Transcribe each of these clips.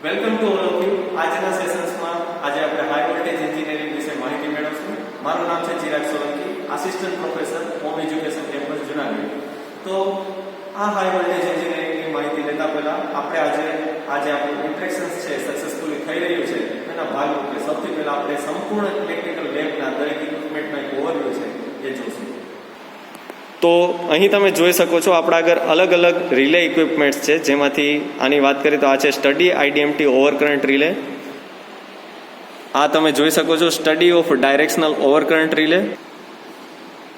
Welcome to all of you. આજના સેશન્સમાં આજે આપણે હાઈ વોલ્ટેજ એન્જિનિયરિંગ વિશે માહિતી મેળવશું. મારું નામ છે Chirag Solanki, assistant professor home education campus Junagadh. તો આ હાઈ વોલ્ટેજ એન્જિનિયરિંગની માહિતી લેતા પહેલા આપણે આજે આપણું ઇન્ટ્રેક્શન્સ છે સક્સેસફુલી થઈ રહ્યું છે એના ભાગરૂપે સૌથી પહેલા આપણે સંપૂર્ણ ઇલેક્ટ્રિકલ લેબના દરેક ઇક્વિપમેન્ટનો એક ઓવરવ્યૂ છે એ જોશું. તો અહીં તમે જોઈ શકો છો આપણા આગળ અલગ અલગ રિલે ઇક્વિપમેન્ટ્સ છે, જેમાંથી આની વાત કરીએ તો આ છે સ્ટડી આઈડીએમટી ઓવરકરંટ રિલે. આ તમે જોઈ શકો છો સ્ટડી ઓફ ડાયરેક્શનલ ઓવરકરંટ રિલે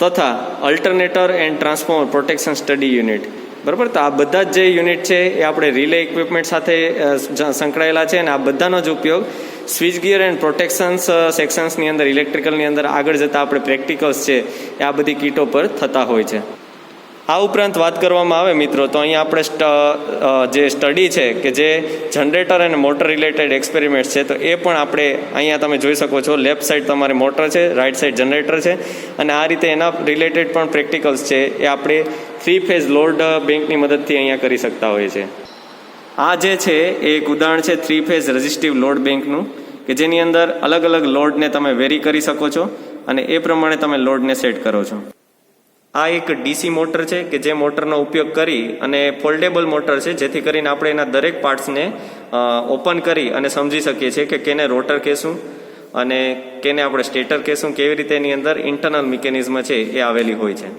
તથા alternator and transformer protection study unit. બરાબર, તો આ બધા જ જે યુનિટ છે એ આપણે રિલે ઇક્વિપમેન્ટ સાથે સંકળાયેલા છે અને આ બધાનો જ ઉપયોગ સ્વિચ ગિયર એન્ડ પ્રોટેક્શન્સ સેક્શન્સની અંદર ઇલેક્ટ્રિકલની અંદર આગળ જતાં આપણે પ્રેક્ટિકલ્સ છે એ આ બધી કીટો પર થતા હોય છે. આ ઉપરાંત વાત કરવામાં આવે મિત્રો તો અહીંયા આપણે જે સ્ટડી છે કે જે જનરેટર અને મોટર રિલેટેડ એક્સપેરિમેન્ટ છે તો એ પણ આપણે અહીંયા તમે જોઈ શકો છો. લેફ્ટ સાઈડ તમારે મોટર છે, રાઈટ સાઈડ જનરેટર છે અને આ રીતે એના રિલેટેડ પણ પ્રેક્ટિકલ્સ છે એ આપણે 3 ફેઝ લોડ બેંકની મદદથી અહીંયા કરી શકતા હોઈએ છીએ. આ જે છે એ એક ઉદાહરણ છે 3 ફેઝ રેઝિસ્ટિવ લોડ બેંકનું, કે જેની અંદર અલગ અલગ લોડને તમે વેરી કરી શકો છો અને એ પ્રમાણે તમે લોડને સેટ કરો છો. આ એક ડીસી મોટર છે કે જે મોટરનો ઉપયોગ કરી અને ફોલ્ડેબલ મોટર છે, જેથી કરીને આપણે એના દરેક પાર્ટ્સને ઓપન કરી અને સમજી શકીએ છીએ કે કેને રોટર કહેશું અને કેને આપણે સ્ટેટર કહેશું, કેવી રીતે એની અંદર ઇન્ટરનલ મિકેનિઝમ છે એ આવેલી હોય છે.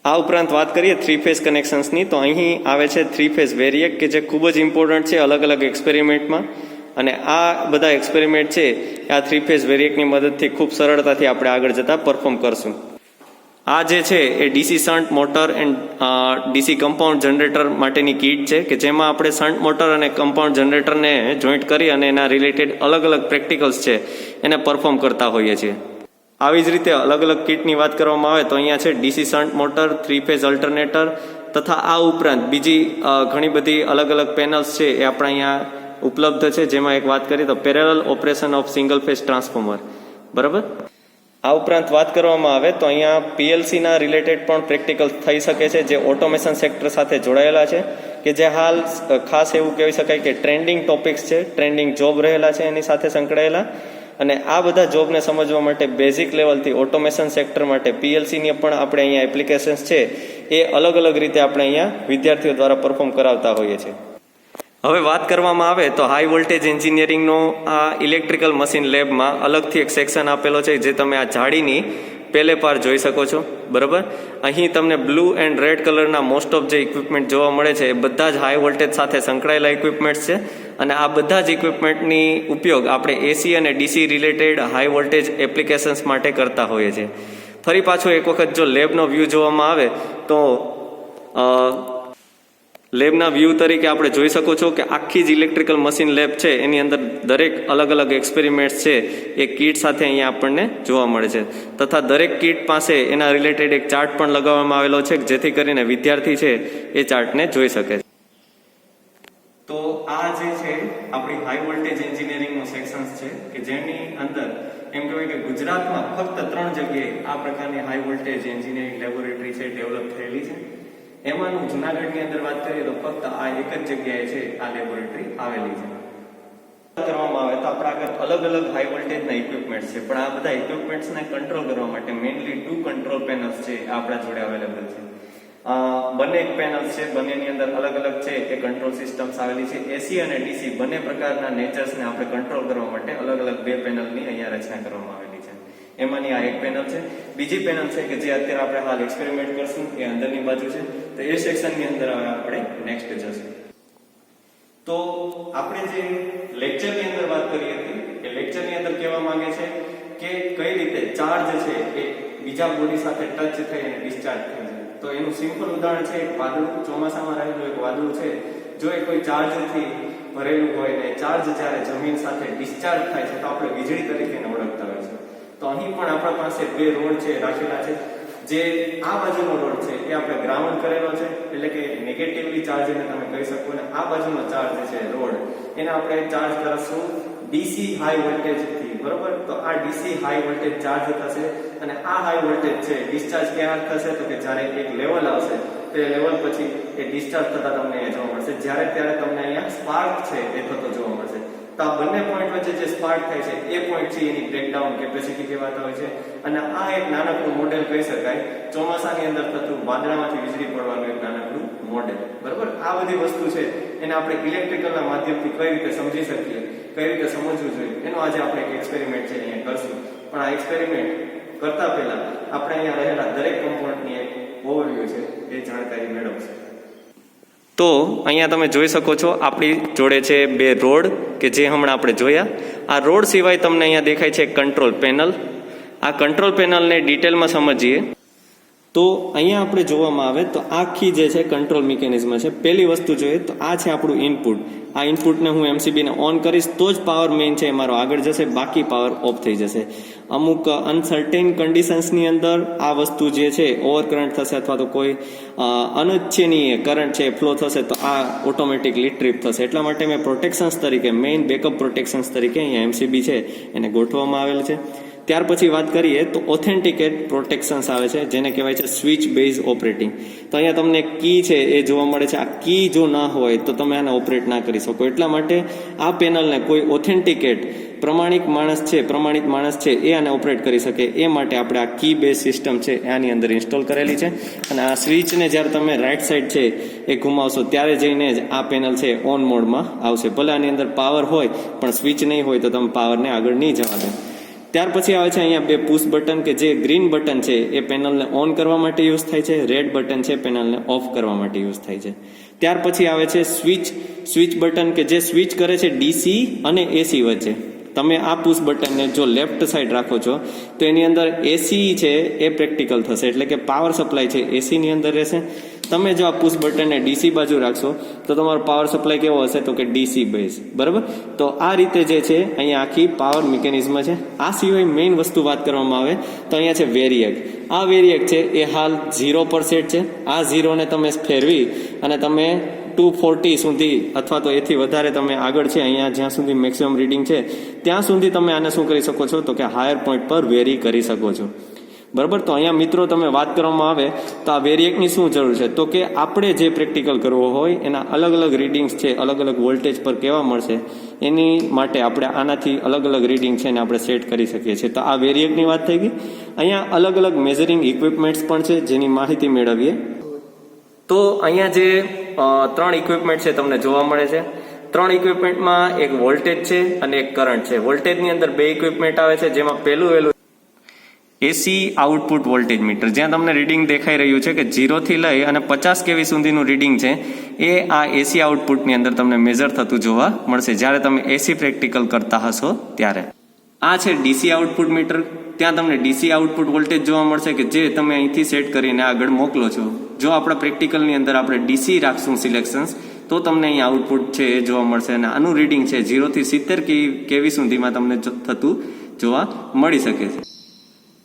આ ઉપરાંત વાત કરીએ 3 ફેઝ કનેક્શન્સની તો અહીં આવે છે 3 ફેઝ વેરિએક કે જે ખૂબ જ ઇમ્પોર્ટન્ટ છે અલગ અલગ એક્સપેરિમેન્ટમાં, અને આ બધા એક્સપેરિમેન્ટ છે આ 3 ફેઝ વેરિએકની મદદથી ખૂબ સરળતાથી આપણે આગળ જતાં પરફોર્મ કરશું. આ જે છે એ DC shunt motor and DC compound generator માટેની કીટ છે કે જેમાં આપણે શન્ટ મોટર અને કમ્પાઉન્ડ જનરેટરને જોઈન્ટ કરી અને એના રિલેટેડ અલગ અલગ પ્રેક્ટિકલ્સ છે એને પરફોર્મ કરતા હોઈએ છીએ. આવી જ રીતે અલગ અલગ કીટની વાત કરવામાં આવે તો અહીંયા છે DC shunt motor, 3 phase alternator તથા આ ઉપરાંત બીજી ઘણી બધી અલગ અલગ પેનલ્સ છે એ આપણા અહીંયા ઉપલબ્ધ છે, જેમાં એક વાત કરીએ તો parallel operation of single phase transformer. બરાબર, આ ઉપરાંત વાત કરવામાં આવે તો અહીંયા પીએલસીના રિલેટેડ પણ પ્રેક્ટિકલ થઈ શકે છે જે ઓટોમેશન સેક્ટર સાથે જોડાયેલા છે, કે જે હાલ ખાસ એવું કહી શકાય કે ટ્રેન્ડિંગ ટોપિક્સ છે, ટ્રેન્ડિંગ જોબ રહેલા છે એની સાથે સંકળાયેલા. અને આ બધા જોબને સમજવા માટે બેઝિક લેવલથી ઓટોમેશન સેક્ટર માટે પીએલસીની પણ આપણે અહીંયા એપ્લિકેશન્સ છે એ અલગ અલગ રીતે આપણે અહીંયા વિદ્યાર્થીઓ દ્વારા પરફોર્મ કરાવતા હોઈએ છીએ. હવે વાત કરવામાં આવે તો હાઈ વોલ્ટેજ એન્જિનિયરિંગનો આ ઇલેક્ટ્રિકલ મશીન લેબમાં અલગથી એક સેક્શન આપેલો છે જે તમે આ જાળીની પહેલે પાર જોઈ શકો છો. બરાબર, અહીં તમને બ્લુ એન્ડ રેડ કલરના મોસ્ટ ઓફ જે ઇક્વિપમેન્ટ જોવા મળે છે એ બધા જ હાઈ વોલ્ટેજ સાથે સંકળાયેલા ઇક્વિપમેન્ટ્સ છે અને આ બધા જ ઇક્વિપમેન્ટની ઉપયોગ આપણે એસી અને DC related high voltage applications માટે કરતા હોઈએ છીએ. ફરી પાછો એક વખત જો લેબનો વ્યૂ જોવામાં આવે તો લેબના વ્યૂ તરીકે આપણે જોઈ શકો છો કે આખી જ ઇલેક્ટ્રિકલ મશીન લેબ છે એની અંદર દરેક અલગ અલગ એક્સપેરિમેન્ટ્સ છે એ કીટ સાથે અહીંયા આપણને જોવા મળે છે તથા દરેક કીટ પાસે એના રિલેટેડ એક ચાર્ટ પણ લગાવવામાં આવેલો છે જેથી કરીને વિદ્યાર્થી છે એ ચાર્ટને જોઈ શકે. તો આ જે છે આપણી હાઈ વોલ્ટેજ એન્જિનિયરિંગનો સેક્શન્સ છે કે જેની અંદર એમ કહેવાય કે ગુજરાતમાં ફક્ત 3 જગ્યાએ આ પ્રકારની હાઈ વોલ્ટેજ એન્જિનિયરિંગ લેબોરેટરી છે ડેવલપ થયેલી છે. એમાંનું જુનાગઢની અંદર વાત કરીએ તો ફક્ત આ એક જ જગ્યાએ છે આ લેબોરેટરી આવેલી છે. કરવામાં આવે તો આપણા આગળ અલગ અલગ હાઈ વોલ્ટેજના ઇક્વિપમેન્ટ્સ છે, પણ આ બધા ઇક્વિપમેન્ટ્સને કંટ્રોલ કરવા માટે મેઇનલી 2 કંટ્રોલ પેનલ્સ છે આપણા જોડે અવેલેબલ છે. બંને પેનલ્સ છે, બંનેની અંદર અલગ અલગ છે એ કંટ્રોલ સિસ્ટમ્સ આવેલી છે. એસી અને ડીસી બંને પ્રકારના નેચર્સને આપણે કંટ્રોલ કરવા માટે અલગ અલગ 2 પેનલની અહીંયા રચના કરવામાં આવેલી છે. એમાંની આ એક પેનલ છે. બીજી પેનલ છે કે જે અત્યારે આપણે હાલ એક્સપેરિમેન્ટ કરશું એ અંદરની બાજુ છે, તો એ સેક્શનની અંદર આપણે નેક્સ્ટ જશું. તો આપણે જે લેક્ચરની અંદર વાત કરી હતી એ લેક્ચરની અંદર કહેવા માંગે છે કે કઈ રીતે ચાર્જ છે એ બીજા બોડી સાથે ટચ થઈ અને ડિસ્ચાર્જ થઈ જાય. તો એનું સિમ્પલ ઉદાહરણ છે એક વાદળું, ચોમાસામાં રહેલું એક વાદળું છે. જો એ કોઈ ચાર્જથી ભરેલું હોય ને ચાર્જ જ્યારે જમીન સાથે ડિસ્ચાર્જ થાય છે તો આપણે વીજળી તરીકે એને ઓળખતા હોય છે. તો અહીં પણ આપણા પાસે 2 રોડ છે રાખેલા છે. જે આ બાજુનો રોડ છે એ આપણે ગ્રાઉન્ડ કરેલો છે, એટલે કે નેગેટિવલી ચાર્જ એને તમે કહી શકો, અને આ બાજુનો ચાર્જ છે રોડ એને આપણે ચાર્જ કરશું ડીસી હાઈ વોલ્ટેજ થી. બરોબર, તો આ ડીસી હાઈ વોલ્ટેજ ચાર્જ થશે અને આ હાઈ વોલ્ટેજ છે ડિસ્ચાર્જ ક્યાં થશે તો કે જ્યારે એક લેવલ આવશે તો લેવલ પછી એ ડિસ્ચાર્જ થતા તમને જોવા મળશે. જ્યારે ત્યારે તમને અહીંયા સ્પાર્ક છે એ થતો જોવા મળશે. તો આ બંને પોઈન્ટ વચ્ચે જે સ્પાર્ક થાય છે એ પોઈન્ટ છે એની બ્રેકડાઉન કેપેસિટી કહેવાતા હોય છે. અને આ એક નાનકડું મોડેલ કહી શકાય ચોમાસાની અંદર થતું વાદળામાંથી વીજળી પડવાનું એક નાનકડું મોડેલ. બરાબર, આ બધી વસ્તુ છે એને આપણે ઇલેક્ટ્રિકલના માધ્યમથી કઈ રીતે સમજી શકીએ, કઈ રીતે સમજવું જોઈએ, એનો આજે આપણે એક એક્સપેરિમેન્ટ છે અહીંયા કરશું. પણ આ એક્સપેરિમેન્ટ કરતા પહેલા આપણે અહીંયા રહેલા દરેક કમ્પોનન્ટની એક ઓવરવ્યુ છે એ જાણકારી મેળવશે. તો અહીંયા તમે જોઈ શકો છો આપણી જોડે છે બે રોડ કે જે હમણાં આપણે જોયા. આ રોડ સિવાય તમને અહીંયા દેખાય છે કંટ્રોલ પેનલ. આ કંટ્રોલ પેનલને ડિટેલમાં સમજીએ તો અહીંયા આપણે જોવામાં આવે તો આખી જે છે કંટ્રોલ મિકેનિઝમ છે. પહેલી વસ્તુ જોઈએ તો આ છે આપણું ઇનપુટ. આ ઇનપુટને હું એમસીબીને ઓન કરીશ તો જ પાવર મેઇન છે મારો આગળ જશે, બાકી પાવર ઓફ થઈ જશે. અમુક અનસર્ટેન કન્ડિશન્સની અંદર આ વસ્તુ જે છે ઓવર કરંટ થશે અથવા તો કોઈ અનિચ્છનીય કરંટ છે ફ્લો થશે તો આ ઓટોમેટિકલી ટ્રીપ થશે. એટલા માટે મેં પ્રોટેક્શન્સ તરીકે મેઇન બેકઅપ પ્રોટેક્શન્સ તરીકે અહીંયા એમસીબી છે એને ગોઠવવામાં આવેલ છે. ત્યાર પછી વાત કરીએ તો ઓથેન્ટિકેટ પ્રોટેક્શન્સ આવે છે જેને કહેવાય છે સ્વિચ બેઝ ઓપરેટિંગ. તો અહીંયા તમને કી છે એ જોવા મળે છે. આ કી જો ના હોય તો તમે આને ઓપરેટ ના કરી શકો. એટલા માટે આ પેનલને કોઈ ઓથેન્ટિકેટ પ્રમાણિત માણસ છે એ આને ઓપરેટ કરી શકે એ માટે આપણે આ કી બેઝ સિસ્ટમ છે આની અંદર ઇન્સ્ટોલ કરેલી છે. અને આ સ્વિચને જ્યારે તમે રાઈટ સાઈડ છે એ ઘુમાવશો ત્યારે જઈને જ આ પેનલ છે ઓન મોડમાં આવશે. ભલે આની અંદર પાવર હોય પણ સ્વિચ નહીં હોય તો તમે પાવરને આગળ નહીં જવા દો. ત્યાર પછી આવે છે અહીંયા બે પુશ બટન કે જે ગ્રીન બટન છે એ પેનલને ઓન કરવા માટે યુઝ થાય છે, રેડ બટન છે પેનલને ઓફ કરવા માટે યુઝ થાય છે. ત્યાર પછી આવે છે સ્વિચ બટન કે જે સ્વિચ કરે છે ડીસી અને એસી વચ્ચે. તમે આ પુશ બટનને જો લેફ્ટ સાઈડ રાખો છો તો એની અંદર એસી છે એ પ્રેક્ટિકલ થશે, એટલે કે પાવર સપ્લાય છે એસીની અંદર રહેશે. તમે જો આ પુશ બટનને ડીસી બાજુ રાખશો તો તમારો પાવર સપ્લાય કેવો હશે તો કે ડીસી બેઝ. બરાબર, તો આ રીતે જે છે અહીંયા આખી પાવર મિકેનિઝમ છે. આ સિવાય મેઇન વસ્તુ વાત કરવામાં આવે તો અહીંયા છે વેરિએક. આ વેરિએક છે એ હાલ 0 પર સેટ છે. આ 0ને તમે ફેરવી અને તમે 240 સુધી અથવા તો એથી વધારે તમે આગળ છે અહીંયા જ્યાં સુધી મેક્સિમમ રીડિંગ છે ત્યાં સુધી તમે આને શું કરી શકો છો તો કે હાયર પોઈન્ટ પર વેરી કરી શકો છો. બરાબર, તો અહીંયા મિત્રો તમે વાત કરવામાં આવે તો આ વેરિએકની શું જરૂર છે તો કે આપણે જે પ્રેક્ટિકલ કરવો હોય એના અલગ અલગ રીડિંગ્સ છે અલગ અલગ વોલ્ટેજ પર કેવા મળશે એની માટે આપણે આનાથી અલગ અલગ રીડિંગ છે ને આપણે સેટ કરી શકીએ છીએ. તો આ વેરિએકની વાત થઈ ગઈ. અહીંયા અલગ અલગ મેઝરિંગ ઇક્વિપમેન્ટ્સ પણ છે જેની માહિતી મેળવીએ. તો અહીંયા જે 3 ઇક્વિપમેન્ટ છે તમને જોવા મળે છે. 3 ઇક્વિપમેન્ટમાં એક વોલ્ટેજ છે અને એક કરંટ છે. વોલ્ટેજની અંદર 2 ઇક્વિપમેન્ટ આવે છે જેમાં પહેલું એસી આઉટપુટ વોલ્ટેજ મીટર, જ્યાં તમને રીડિંગ દેખાઈ રહ્યું છે કે 0 થી લઈ અને 50 કેવી સુધીનું રીડિંગ છે એ આ એસી આઉટપુટની અંદર તમને મેજર થતું જોવા મળશે જ્યારે તમે એસી પ્રેક્ટિકલ કરતા હશો ત્યારે. આ છે ડીસી આઉટપુટ મીટર. ત્યાં તમને ડીસી આઉટપુટ વોલ્ટેજ જોવા મળશે કે જે તમે અહીંથી સેટ કરીને આગળ મોકલો છો. જો આપણા પ્રેક્ટિકલની અંદર આપણે ડીસી રાખશું સિલેક્શન્સ તો તમને અહીં આઉટપુટ છે એ જોવા મળશે અને આનું રીડિંગ છે 0 થી 70 કેવી સુધીમાં તમને થતું જોવા મળી શકે છે.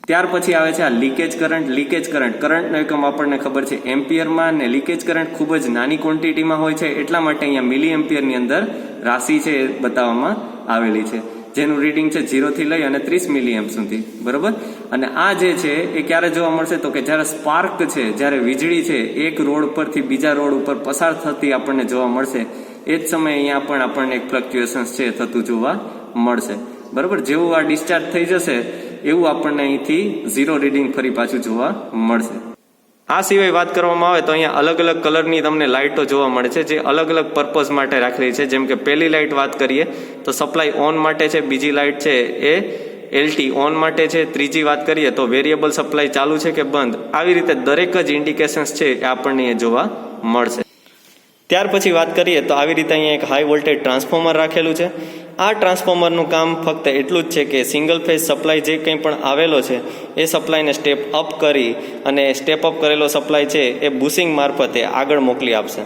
ત્યાર પછી આવે છે આ લીકેજ કરંટ. કરંટનો એકમ આપણને ખબર છે એમ્પિયરમાં, ને લીકેજ કરંટ ખૂબ જ નાની ક્વોન્ટિટીમાં હોય છે એટલા માટે અહીંયા મિલી એમ્પિયરની અંદર રાશિ છે એ બતાવવામાં આવેલી છે જેનું રીડિંગ છે 0 થી લઈ અને 30 મિલી એમ્પ સુધી. બરોબર, અને આ જે છે એ ક્યારે જોવા મળશે તો કે જ્યારે સ્પાર્ક છે, જ્યારે વીજળી છે એક રોડ પરથી બીજા રોડ ઉપર પસાર થતી આપણને જોવા મળશે એ જ સમયે અહીંયા પણ આપણને એક ફ્લક્ચ્યુએશન્સ છે થતું જોવા મળશે. બરોબર, જેવું આ ડિસ્ચાર્જ થઈ જશે એવું આપણને અહીંથી 0 રીડિંગ ફરી પાછું જોવા મળશે. આ સિવાય વાત કરવામાં આવે તો અહીંયા અલગ અલગ કલરની તમને લાઇટો જોવા મળે છે જે અલગ અલગ પર્પઝ માટે રાખેલી છે. જેમ કે પહેલી લાઇટ વાત કરીએ તો સપ્લાય ઓન માટે છે, બીજી લાઇટ છે એ એલટી ઓન માટે છે, ત્રીજી વાત કરીએ તો વેરિયેબલ સપ્લાય ચાલુ છે કે બંધ. આવી રીતે દરેક જ ઇન્ડિકેશન્સ છે એ આપણને જોવા મળશે. ત્યાર પછી વાત કરીએ તો આવી રીતે અહીંયા એક હાઈ વોલ્ટેજ ટ્રાન્સફોર્મર રાખેલું છે. આ ટ્રાન્સફોર્મરનું કામ ફક્ત એટલું જ છે કે સિંગલ ફેઝ સપ્લાય જે કંઈ પણ આવેલો છે એ સપ્લાયને સ્ટેપ અપ કરી અને સ્ટેપ અપ કરેલો સપ્લાય છે એ બુશિંગ મારફતે આગળ મોકલી આપશે.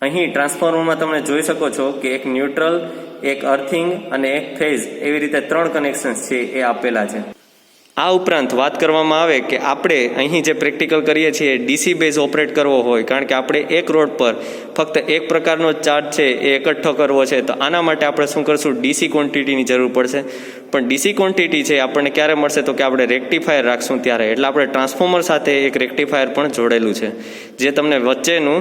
અહીં ટ્રાન્સફોર્મરમાં તમે જોઈ શકો છો કે એક ન્યુટ્રલ, એક અર્થિંગ અને એક ફેઝ એવી રીતે 3 કનેક્શન્સ છે એ આપેલા છે. આ ઉપરાંત વાત કરવામાં આવે કે આપણે અહીં જે પ્રેક્ટિકલ કરીએ છીએ ડીસી બેઝ ઓપરેટ કરવો હોય, કારણ કે આપણે એક રોડ પર ફક્ત એક પ્રકારનો ચાર્જ છે એ એકઠો કરવો છે, તો આના માટે આપણે શું કરશું ડીસી ક્વોન્ટિટીની જરૂર પડશે. પણ ડીસી ક્વોન્ટિટી છે આપણને ક્યારે મળશે તો કે આપણે રેક્ટિફાયર રાખશું ત્યારે. એટલે આપણે ટ્રાન્સફોર્મર સાથે એક રેક્ટિફાયર પણ જોડેલું છે, જે તમને વચ્ચેનું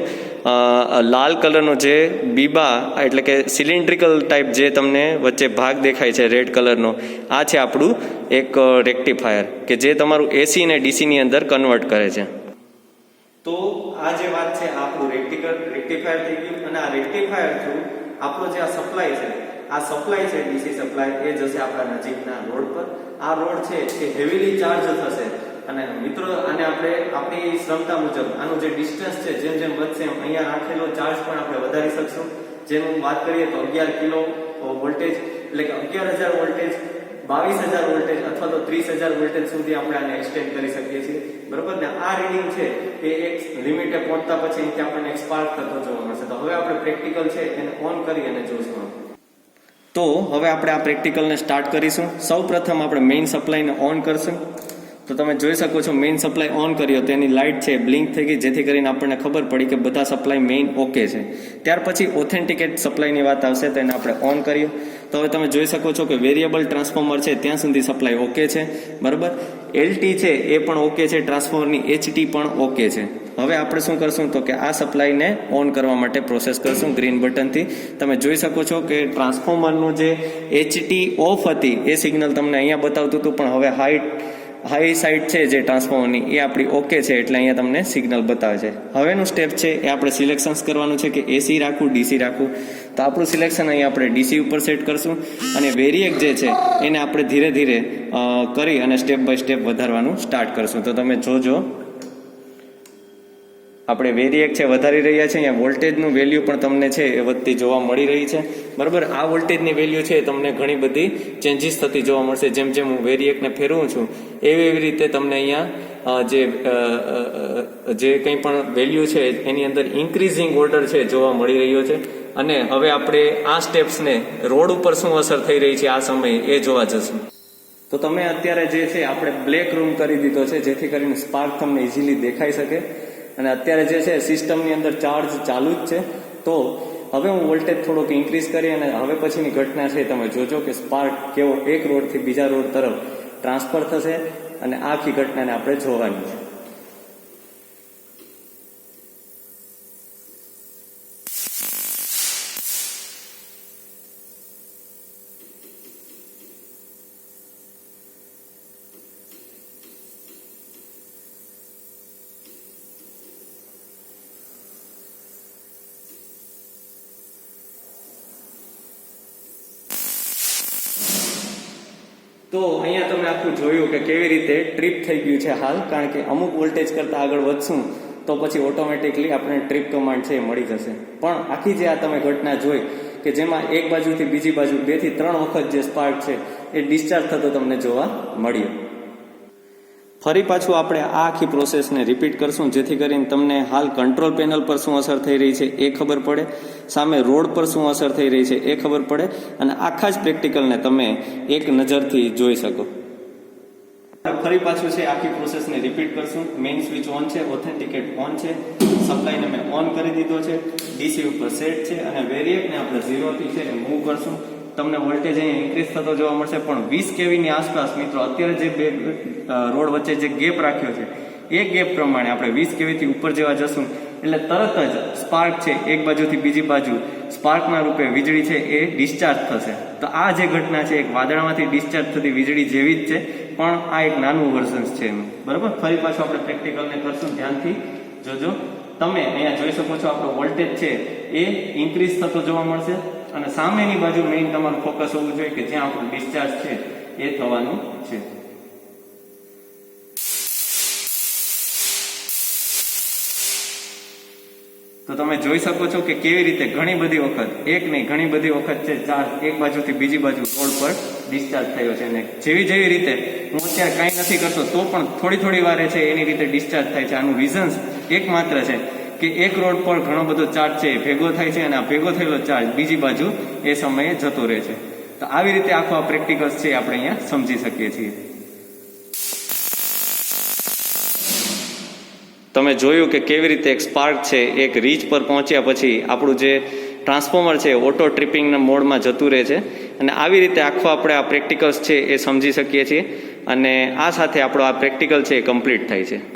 લાલ કલરનું જે બીબા એટલે કે સિલિન્ડ્રિકલ ટાઈપ જે તમને વચ્ચે ભાગ દેખાય છે રેડ કલરનો, આ છે આપણું એક રેક્ટિફાયર કે જે તમારું એસી ને ડીસીની અંદર કન્વર્ટ કરે છે. તો આ જે વાત છે આપણું રેક્ટિફાયર થઈ ગયું, અને આ રેક્ટિફાયર થ્રુ આપણો જે આ સપ્લાય છે, આ સપ્લાય છે ડીસી સપ્લાય, એ જશે આપણા નજીકના રોડ પર. આ રોડ છે એ હેવીલી ચાર્જ થશે, અને મિત્રો આને આપણે આપણી ક્ષમતા મુજબ આનું જે ડિસ્ટન્સ છે જેમ જેમ વધશે એમ અહીંયા રાખેલો ચાર્જ પણ આપણે વધારી શકશું. જેનું વાત કરીએ તો 11 કિલો વોલ્ટેજ એટલે કે 11,000 વોલ્ટેજ, 22,000 વોલ્ટેજ અથવા તો 30,000 વોલ્ટેજ સુધી આપણે આને એક્સટેન્ડ કરી શકીએ છીએ. બરોબર ને? આ રીડિંગ છે એ એક લિમિટે પહોંચતા પછી અહીંથી આપણને એક સ્પાર્ક થતો જોવા મળશે. તો હવે આપણે પ્રેક્ટિકલ છે એને ઓન કરી અને જોઈશું. તો હવે આપણે આ પ્રેક્ટિકલને સ્ટાર્ટ કરીશું. સૌ પ્રથમ આપણે મેઇન સપ્લાયને ઓન કરશું. તો તમે જોઈ શકો છો મેઇન સપ્લાય ઓન કર્યો તો એની લાઇટ છે બ્લિંક થઈ ગઈ, જેથી કરીને આપણને ખબર પડી કે બધા સપ્લાય મેઇન ઓકે છે. ત્યાર પછી ઓથેન્ટિકેટ સપ્લાયની વાત આવશે તો એને આપણે ઓન કર્યું. તો હવે તમે જોઈ શકો છો કે વેરિયેબલ ટ્રાન્સફોર્મર છે ત્યાં સુધી સપ્લાય ઓકે છે. બરાબર, એલટી છે એ પણ ઓકે છે, ટ્રાન્સફોર્મરની એચટી પણ ઓકે છે. હવે આપણે શું કરશું તો કે આ સપ્લાયને ઓન કરવા માટે પ્રોસેસ કરશું ગ્રીન બટનથી. તમે જોઈ શકો છો કે ટ્રાન્સફોર્મરનું જે એચટી ઓફ હતી એ સિગ્નલ તમને અહીંયા બતાવતું હતું, પણ હવે હાઈ સાઈડ છે જે ટ્રાન્સફોર્મરની એ આપણી ઓકે છે, એટલે અહીંયા તમને સિગ્નલ બતાવે છે. હવેનું સ્ટેપ છે એ આપણે સિલેક્શન્સ કરવાનું છે કે એસી રાખવું ડીસી રાખવું. તો આપણું સિલેક્શન અહીંયા આપણે ડીસી ઉપર સેટ કરશું, અને વેરિએક જે છે એને આપણે ધીરે ધીરે કરી અને સ્ટેપ બાય સ્ટેપ વધારવાનું સ્ટાર્ટ કરશું. તો તમે જોજો આપણે વેરિએક છે વધારી રહ્યા છે. અહીંયા વોલ્ટેજનું વેલ્યુ પણ તમને છે એ વધતી જોવા મળી રહી છે. બરાબર, આ વોલ્ટેજની વેલ્યુ છે તમને ઘણી બધી ચેન્જીસ થતી જોવા મળશે. જેમ જેમ હું વેરિએકને ફેરવું છું એવી રીતે તમને અહીંયા જે કંઈ પણ વેલ્યુ છે એની અંદર ઇન્ક્રીઝિંગ ઓર્ડર છે જોવા મળી રહ્યો છે. અને હવે આપણે આ સ્ટેપ્સને રોડ ઉપર શું અસર થઈ રહી છે આ સમયે એ જોવા જશું. તો તમે અત્યારે જે છે આપણે બ્લેક રૂમ કરી દીધો છે, જેથી કરીને સ્પાર્ક તમને ઇઝીલી દેખાઈ શકે. અને અત્યારે જે છે સિસ્ટમની અંદર ચાર્જ ચાલુ જ છે. તો હવે હું વોલ્ટેજ થોડોક ઇન્ક્રીઝ કરી અને હવે પછીની ઘટના છે તમે જોજો કે સ્પાર્ક કેવો એક રોડથી બીજા રોડ તરફ ટ્રાન્સફર થશે, અને આખી ઘટનાને આપણે જોવાની છે. તો અહીંયા તમે આખું જોયું કે કેવી રીતે ટ્રીપ થઈ ગયું છે હાલ, કારણ કે અમુક વોલ્ટેજ કરતાં આગળ વધશું તો પછી ઓટોમેટિકલી આપણે ટ્રીપ કમાન્ડ છે એ મળી જશે. પણ આખી જે આ તમે ઘટના જોઈ કે જેમાં એક બાજુથી બીજી બાજુ 2 થી 3 વખત જે સ્પાર્ક છે એ ડિસ્ચાર્જ થતો તમને જોવા મળ્યો. ફરી પાછું આપણે આ આખી પ્રોસેસને રિપીટ કરશું, જેથી કરીને તમને હાલ કંટ્રોલ પેનલ પર શું અસર થઈ રહી છે એ ખબર પડે, સામે રોડ પર શું અસર થઈ રહી છે એ ખબર પડે, અને આખા જ પ્રેક્ટિકલને તમે એક નજરથી જોઈ શકો. ફરી પાછું છે આખી પ્રોસેસને રિપીટ કરશું. મેઇન સ્વિચ ઓન છે, ઓથેન્ટિકેટ ઓન છે, સપ્લાયને મેં ઓન કરી દીધો છે, ડીસી ઉપર સેટ છે, અને વેરિએકને આપણે 0 થી છે એ મૂવ કરશું. તમને વોલ્ટેજ અહીંયા ઇન્ક્રીઝ થતો જોવા મળશે, પણ 20 કેવીની આસપાસ મિત્રો અત્યારે જે બે રોડ વચ્ચે જે ગેપ રાખ્યો છે એ ગેપ પ્રમાણે આપણે 20 કેવીથી ઉપર જેવા જશું એટલે તરત જ સ્પાર્ક છે એક બાજુથી બીજી બાજુ સ્પાર્કના રૂપે વીજળી છે એ ડિસ્ચાર્જ થશે. તો આ જે ઘટના છે એક વાદળામાંથી ડિસ્ચાર્જ થતી વીજળી જેવી જ છે, પણ આ એક નાનું વર્ઝન છે એનું. બરાબર, ફરી પાછું આપણે પ્રેક્ટિકલને કરશું, ધ્યાનથી જોજો. તમે અહીંયા જોઈ શકો છો આપણો વોલ્ટેજ છે એ ઇન્ક્રીઝ થતો જોવા મળશે, અને સામેની બાજુ મેઇન તમારું ફોકસ હોવું જોઈએ કે જ્યાં આપણું ડિસ્ચાર્જ છે એ થવાનું છે. તો તમે જોઈ શકો છો કે કેવી રીતે ઘણી બધી વખત, એક નહીં ઘણી બધી વખત છે ચાર્જ એક બાજુથી બીજી બાજુ રોડ પર ડિસ્ચાર્જ થયો છે. અને જેવી રીતે હું અત્યારે કાંઈ નથી કરતો તો પણ થોડી વારે છે એની રીતે ડિસ્ચાર્જ થાય છે. આનું રીઝન્સ એકમાત્ર છે કે એક રોડ પર ઘણો બધો ચાર્જ છે ભેગો થાય છે, અને આ ભેગો થયેલો ચાર્જ બીજી બાજુ એ સમયે જતો રહે છે. તો આવી રીતે આખો આ પ્રેક્ટિકલ્સ છે આપણે અહીંયા સમજી શકીએ છીએ. તમે જોયું કે કેવી રીતે એક સ્પાર્ક છે એક રીચ પર પહોંચ્યા પછી આપણું જે ટ્રાન્સફોર્મર છે ઓટો ટ્રિપિંગના મોડમાં જતું રહે છે. અને આવી રીતે આખો આપણે આ પ્રેક્ટિકલ્સ છે એ સમજી શકીએ છીએ અને આ સાથે આપણો આ પ્રેક્ટિકલ છે એ કમ્પ્લીટ થાય છે.